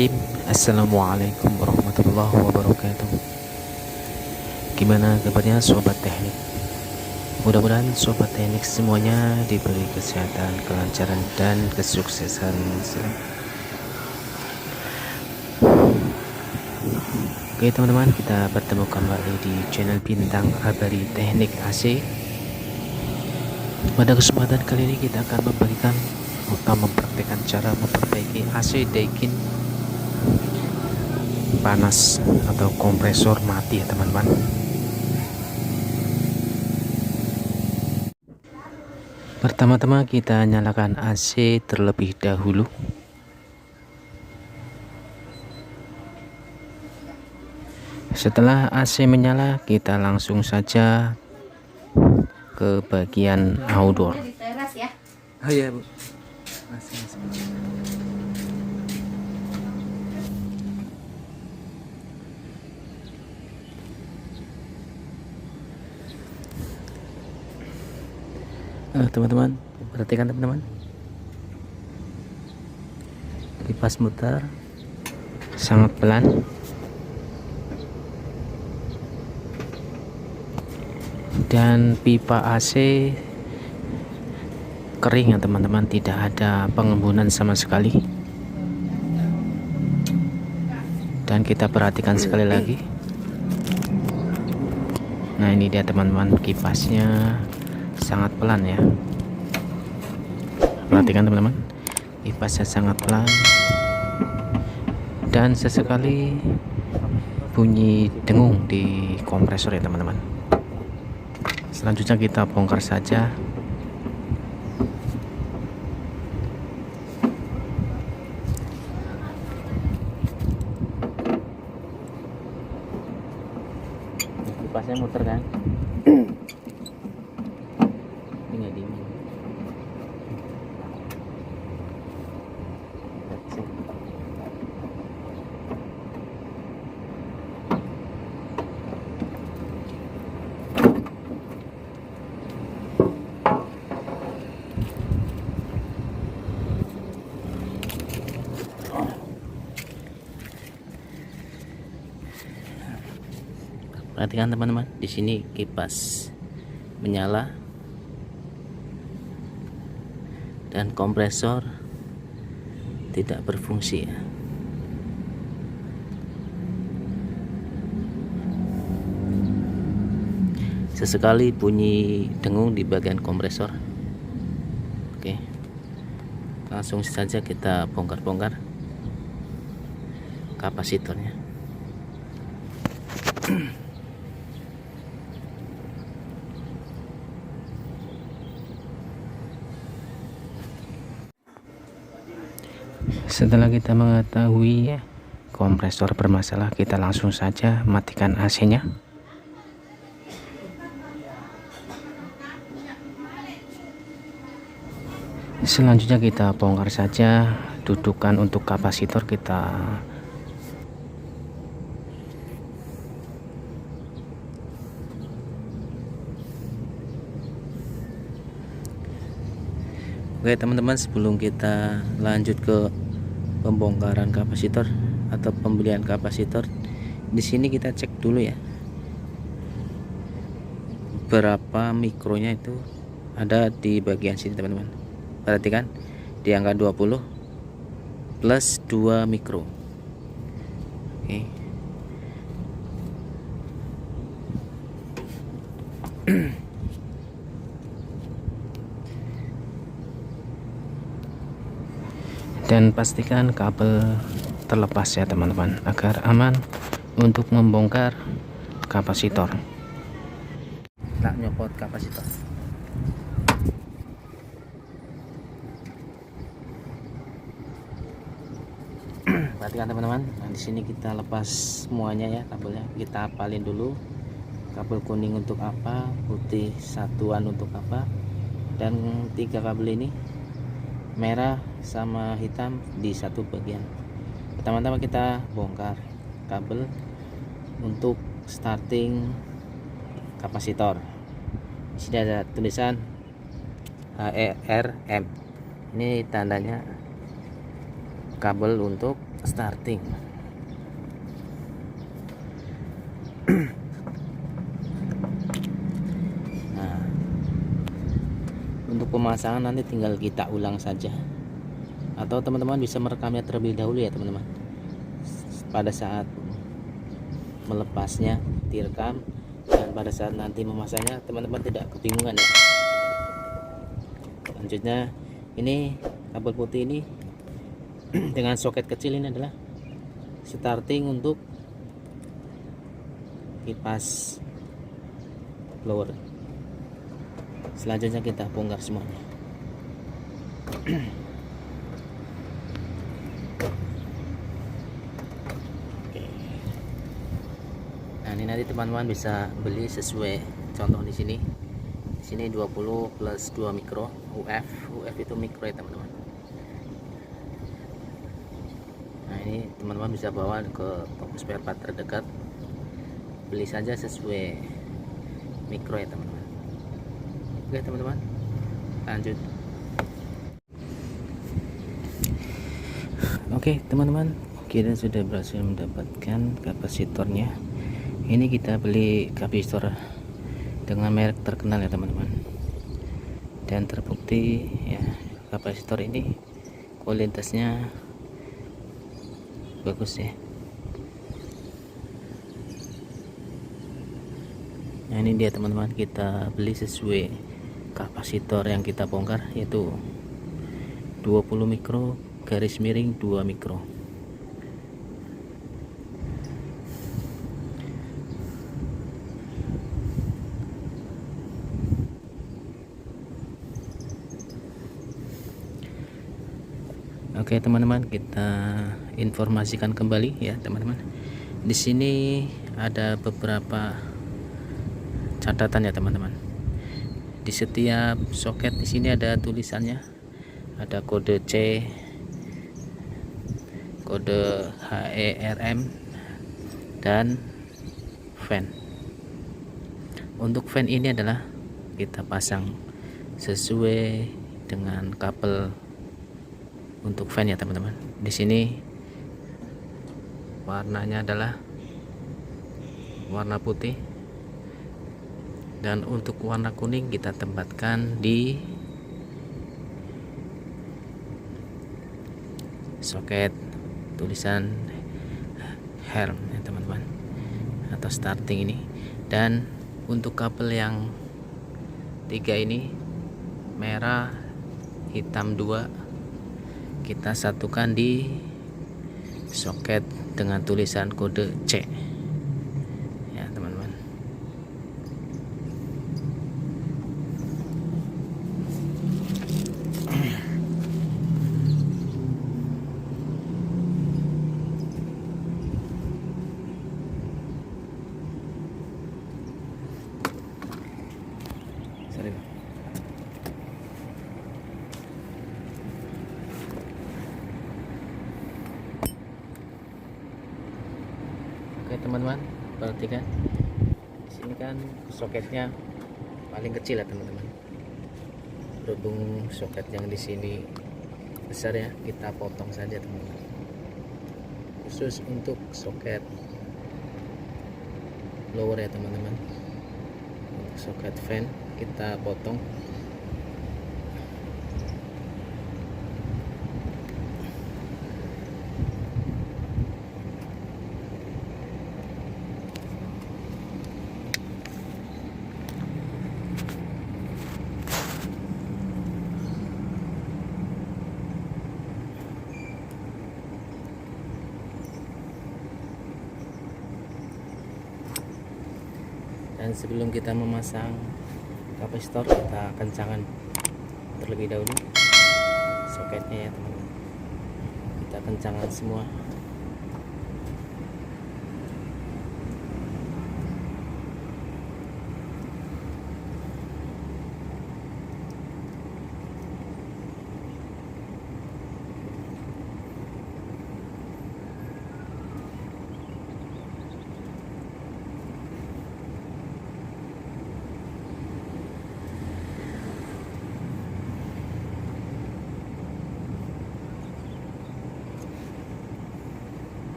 Bismillahirrahmanirrahim. Assalamualaikum warahmatullahi wabarakatuh. Gimana kabarnya sobat teknik? Mudah-mudahan sobat teknik semuanya diberi kesehatan, kelancaran, dan kesuksesan. Oke teman-teman, kita bertemu kembali di channel Bintang Abadi Teknik AC. Pada kesempatan kali ini kita akan mempraktikkan cara memperbaiki AC Daikin panas atau kompresor mati ya teman-teman. Pertama-tama kita nyalakan AC terlebih dahulu. Setelah AC menyala, kita langsung saja ke bagian outdoor. Oh iya Bu. Teman-teman, perhatikan teman-teman, kipas muter sangat pelan dan pipa AC kering ya teman-teman, tidak ada pengembunan sama sekali. Dan kita perhatikan sekali lagi, nah ini dia teman-teman, kipasnya sangat pelan ya. Perhatikan teman-teman, kipasnya sangat pelan dan sesekali bunyi dengung di kompresor ya teman-teman. Selanjutnya kita bongkar saja. Kipasnya muter kan? Perhatikan teman-teman, di sini kipas menyala dan kompresor tidak berfungsi ya. Sesekali bunyi dengung di bagian kompresor. Oke, langsung saja kita bongkar-bongkar kapasitornya. Setelah kita mengetahui kompresor bermasalah, kita langsung saja matikan AC-nya. Selanjutnya kita bongkar saja dudukan untuk kapasitor kita. Oke teman-teman, sebelum kita lanjut ke pembongkaran kapasitor atau pembelian kapasitor, di sini kita cek dulu ya, berapa mikronya itu ada di bagian sini teman-teman. Perhatikan di angka 20 plus 2 mikro. Oke. Dan pastikan kabel terlepas ya teman-teman, agar aman untuk membongkar kapasitor. Tak nyopot kapasitor. Perhatikan teman-teman, nah di sini kita lepas semuanya ya kabelnya. Kita apalin dulu, kabel kuning untuk apa, putih satuan untuk apa, dan 3 kabel ini merah sama hitam di satu bagian. Pertama-tama kita bongkar kabel untuk starting kapasitor. Di sini ada tulisan HERM. Ini tandanya kabel untuk starting. Nah, untuk pemasangan nanti tinggal kita ulang saja, atau teman-teman bisa merekamnya terlebih dahulu ya teman-teman. Pada saat melepasnya direkam, dan pada saat nanti memasangnya teman-teman tidak kebingungan ya. Selanjutnya ini kabel putih ini dengan soket kecil ini adalah starting untuk kipas blower. Selanjutnya kita bongkar semuanya. Oke. Nah, ini nanti teman-teman bisa beli sesuai contoh di sini. Di sini 20 plus 2 mikro UF. UF itu mikro ya teman-teman. Nah, ini teman-teman bisa bawa ke toko spare part terdekat. Beli saja sesuai mikro ya teman-teman. Oke teman-teman, lanjut. Oke teman-teman, kita sudah berhasil mendapatkan kapasitornya. Ini kita beli kapasitor dengan merek terkenal ya teman-teman, dan terbukti ya kapasitor ini kualitasnya bagus ya. Nah, ini dia teman-teman, kita beli sesuai kapasitor yang kita bongkar, yaitu 20 mikro garis miring 2 mikro. Oke teman-teman, kita informasikan kembali ya teman-teman. Di sini ada beberapa catatan ya teman-teman. Di setiap soket di sini ada tulisannya, ada kode C, kode HERM, dan fan. Untuk fan ini adalah kita pasang sesuai dengan kabel untuk fan ya teman-teman. Di sini warnanya adalah warna putih, dan untuk warna kuning kita tempatkan di soket tulisan HERM ya teman-teman, atau starting ini. Dan untuk kabel yang 3 ini, merah hitam 2, kita satukan di soket dengan tulisan kode C ya teman-teman. Sorry. Oke teman-teman, perhatikan di sini kan soketnya paling kecil ya teman-teman. Berhubung soket yang di sini besar ya, kita potong saja teman-teman. Khusus untuk soket blower ya teman-teman. Untuk soket fan kita potong. Dan sebelum kita memasang kapasitor, kita kencangkan terlebih dahulu soketnya ya teman-teman. Kita kencangkan semua.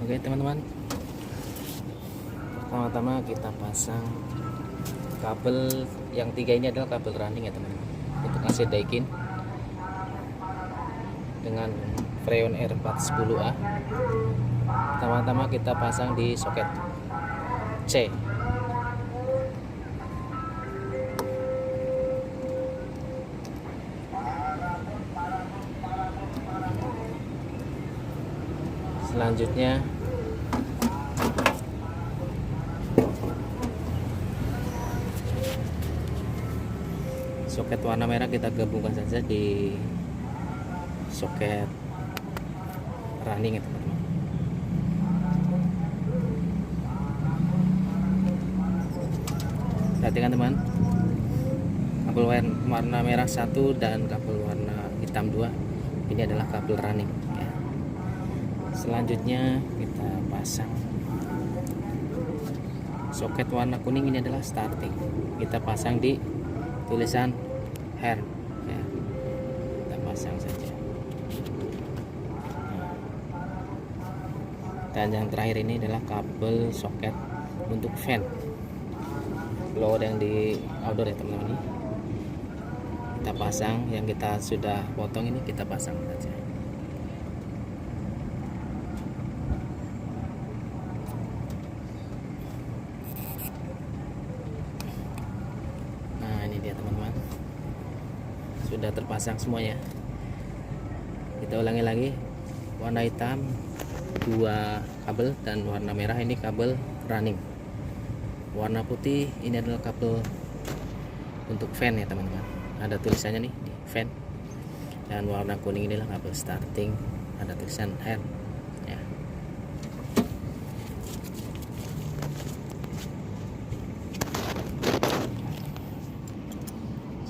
Oke teman-teman, pertama-tama kita pasang kabel yang 3 ini adalah kabel running ya teman-teman, untuk AC Daikin dengan Freon R410A. Pertama-tama kita pasang di soket C. Selanjutnya soket warna merah kita gabungkan saja di soket running ya teman-teman. Perhatikan teman, kabel warna merah 1 dan kabel warna hitam 2 ini adalah kabel running ya. Selanjutnya kita pasang soket warna kuning, ini adalah starting, kita pasang di tulisan hair ya. Kita pasang saja. Dan yang terakhir ini adalah kabel soket untuk fan blower yang di outdoor ya teman-teman. Kita pasang, yang kita sudah potong ini kita pasang saja. Nah ini dia teman-teman, sudah terpasang semuanya. Kita ulangi lagi, warna hitam 2 kabel dan warna merah ini kabel running. Warna putih ini adalah kabel untuk fan ya teman-teman, ada tulisannya nih di fan. Dan warna kuning inilah kabel starting, ada tulisan hair ya.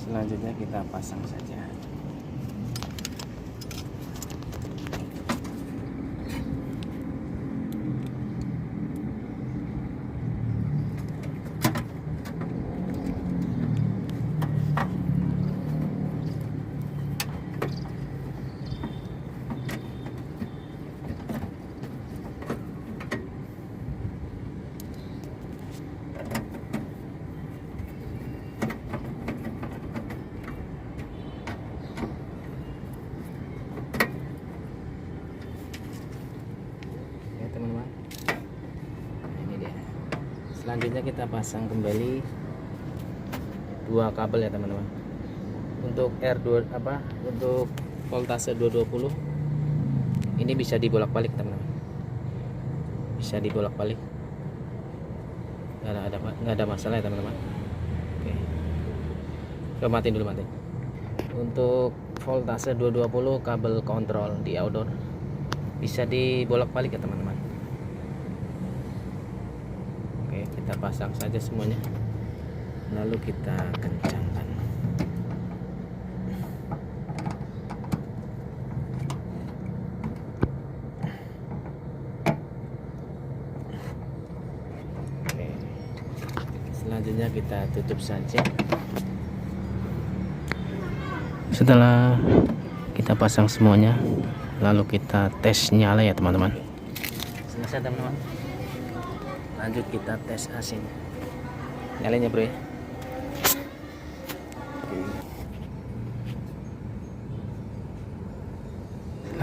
Selanjutnya kita pasang saja. Teman-teman, ini dia. Selanjutnya kita pasang kembali 2 kabel ya teman-teman. Untuk R2 untuk voltase 220 ini bisa dibolak-balik teman-teman, bisa dibolak-balik, nggak ada masalah ya teman-teman. Oke, coba matiin dulu, matiin. Untuk voltase 220 kabel kontrol di outdoor bisa dibolak-balik ya teman-teman. Oke, kita pasang saja semuanya, lalu kita kencangkan. Oke, selanjutnya kita tutup saja. Setelah kita pasang semuanya, lalu kita tes nyala ya teman-teman. Selesai teman-teman, lanjut kita tes AC nya. Nyalain ya bro ya.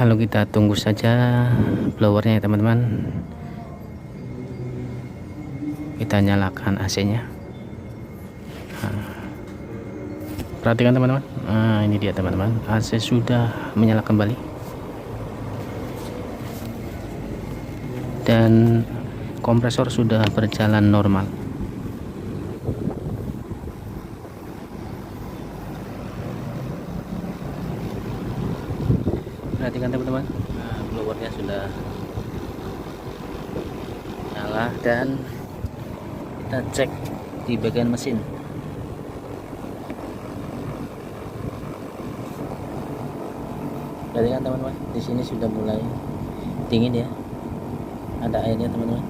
Lalu kita tunggu saja blowernya ya teman-teman. Kita nyalakan AC nya. Perhatikan teman-teman, nah ini dia teman-teman, AC sudah menyala kembali dan kompresor sudah berjalan normal. Perhatikan teman-teman, nah, blowernya sudah nyala dan kita cek di bagian mesin. Perhatikan teman-teman, di sini sudah mulai dingin ya, ada airnya teman-teman.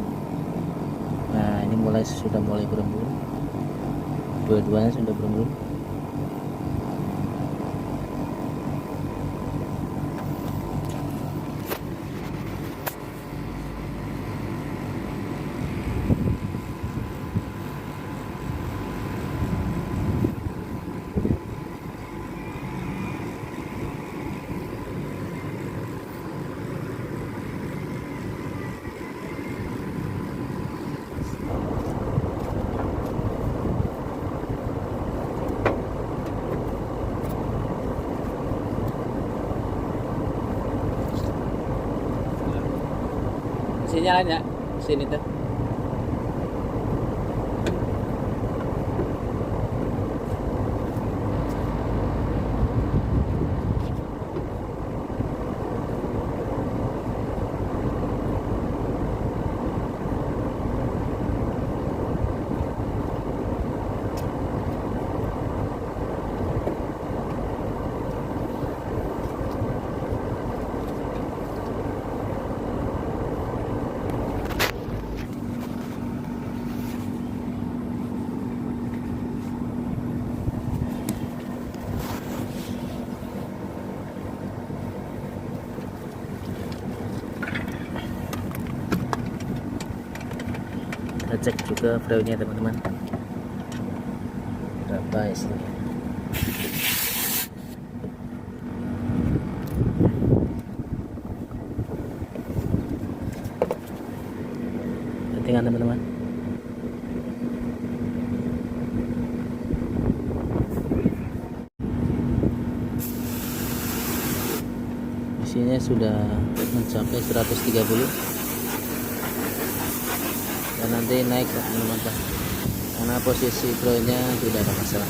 Nah ini sudah mulai berembun, dua-duanya sudah berembun. nyalain ya sini tuh. Kita cek juga freonnya teman-teman, berapa isinya. Settingan teman-teman. Isinya sudah mencapai 130 dan nanti naik teman-teman karena posisi freonnya tidak ada masalah.